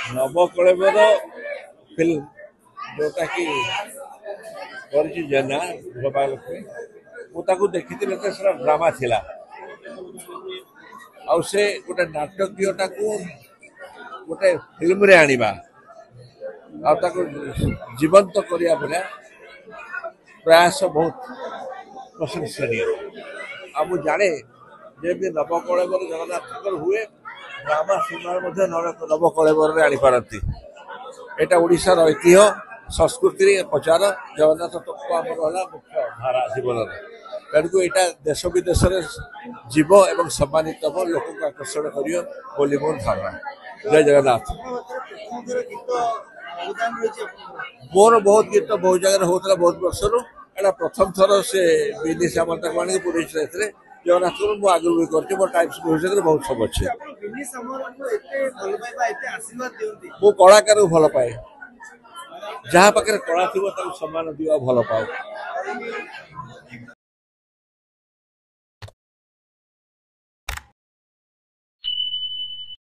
Nabakalebara film ଯୋଉଟା କି କରିଛି ଜେନା ଗୋପାଳଲକ୍ଷ୍ମୀ ମୁଁ ତାକୁ ଦେଖିଥିଲି ତ ସେଟା ଡ୍ରାମା ଥିଲା ଆଉ ସେ ଗୋଟେ ନାଟକୀୟଟାକୁ ଗୋଟେ ଫିଲ୍ମରେ ଆଣିବା ଆଉ ତାକୁ ଜୀବନ୍ତ କରିବା ଭଳିଆ ପ୍ରୟାସ ବହୁତ ପ୍ରଶଂସନୀୟ ଆଉ ମୁଁ ଜାଣେ ଯେମିତି ନବକଳେବର ଜଗନ୍ନାଥଙ୍କର ହୁଏ ଡ୍ରାମା ସିନେମାରେ ମଧ୍ୟ ନବକଳେବରରେ ଆଣିପାରନ୍ତି এটা ওড়িশার ঐতিহ্য সংস্কৃতির প্রচার জগন্নাথ তত্ত্ব আমার হল মুখ্য ধারা জীবনের তেণুকু এটা দেশ বিদেশের জীব এবং সম্মানিত হব লোক আকর্ষণ করিব বলে মোর ধারণা জয় জগন্নাথ ମୋର ବହୁତ ଗୀତ ବହୁତ ଜାଗାରେ ହଉଥିଲା ବହୁତ ବର୍ଷରୁ ଏଇଟା ପ୍ରଥମ ଥର ସେ ବିନି ସାମନ୍ତକୁ ଆଣିକି ପୁରେଇଥିଲେ ଏଥିରେ ଜଗନ୍ନାଥଙ୍କୁ ମୁଁ ଆଗରୁ ବି କରିଛି ମୋ ଟାଇମ୍ସ ମ୍ୟୁଜିକରେ ବହୁତ ସବୁ ଅଛି ମୁଁ କଳାକାରକୁ ଭଲ ପାଏ ଯାହା ପାଖରେ କଳା ଥିବ ତାକୁ ସମ୍ମାନ ଦିଅ ଭଲ ପାଏ